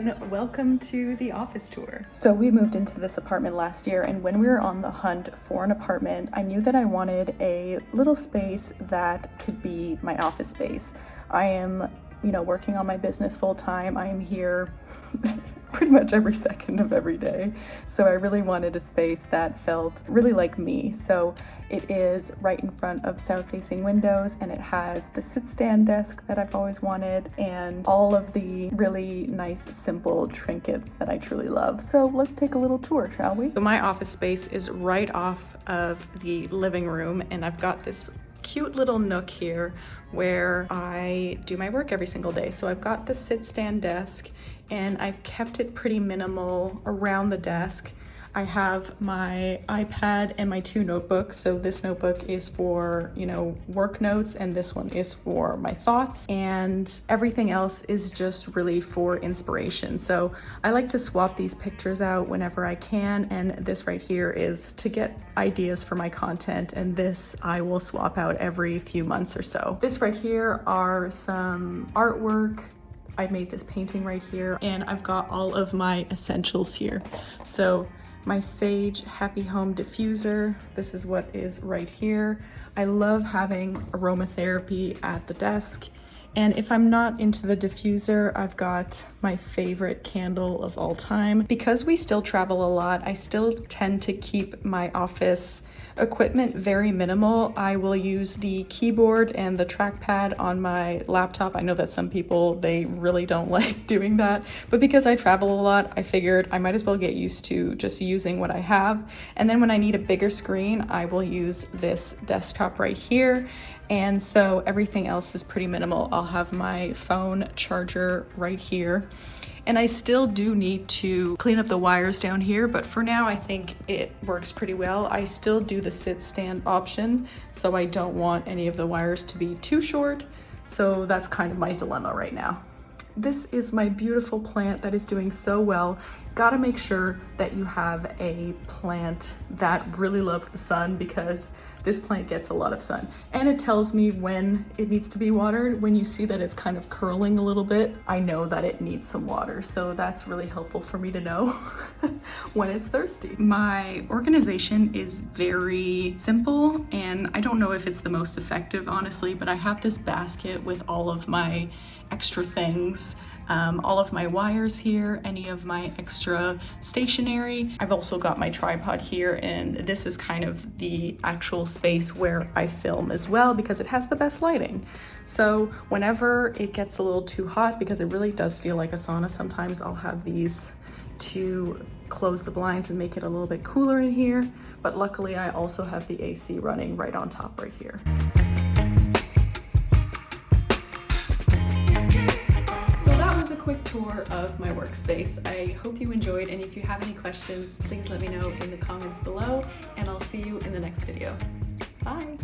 everyone, welcome to the office tour. So we moved into this apartment last year, and when we were on the hunt for an apartment, I knew that I wanted a little space that could be my office space. I am, working on my business full time. I am here pretty much every second of every day. So I really wanted a space that felt really like me. So it is right in front of south-facing windows, and it has the sit-stand desk that I've always wanted and all of the really nice, simple trinkets that I truly love. So let's take a little tour, shall we? So my office space is right off of the living room, and I've got this cute little nook here where I do my work every single day. So I've got the sit-stand desk, and I've kept it pretty minimal around the desk. I have my iPad and my 2 notebooks. So this notebook is for, work notes, and this one is for my thoughts, and everything else is just really for inspiration. So I like to swap these pictures out whenever I can, and this right here is to get ideas for my content, and this I will swap out every few months or so. This right here are some artwork. I made this painting right here, and I've got all of my essentials here. So my Sage Happy Home diffuser, this is what is right here. I love having aromatherapy at the desk. And if I'm not into the diffuser, I've got my favorite candle of all time. Because we still travel a lot, I still tend to keep my office equipment very minimal. I will use the keyboard and the trackpad on my laptop. I know that some people, they really don't like doing that, but because I travel a lot, I figured I might as well get used to just using what I have. And then when I need a bigger screen, I will use this desktop right here. And so everything else is pretty minimal. I'll have my phone charger right here. And I still do need to clean up the wires down here, but for now I think it works pretty well. I still do the sit stand option, so I don't want any of the wires to be too short. So that's kind of my dilemma right now. This is my beautiful plant that is doing so well. Gotta make sure that you have a plant that really loves the sun, because this plant gets a lot of sun, and it tells me when it needs to be watered. When you see that it's kind of curling a little bit, I know that it needs some water. So that's really helpful for me to know when it's thirsty. My organization is very simple, and I don't know if it's the most effective, honestly, but I have this basket with all of my extra things. All of my wires here, any of my extra stationery. I've also got my tripod here, and this is kind of the actual space where I film as well, because it has the best lighting. So whenever it gets a little too hot, because it really does feel like a sauna sometimes, I'll have these to close the blinds and make it a little bit cooler in here. But luckily I also have the AC running right on top right here. A quick tour of my workspace. I hope you enjoyed, and if you have any questions, please let me know in the comments below, and I'll see you in the next video. Bye!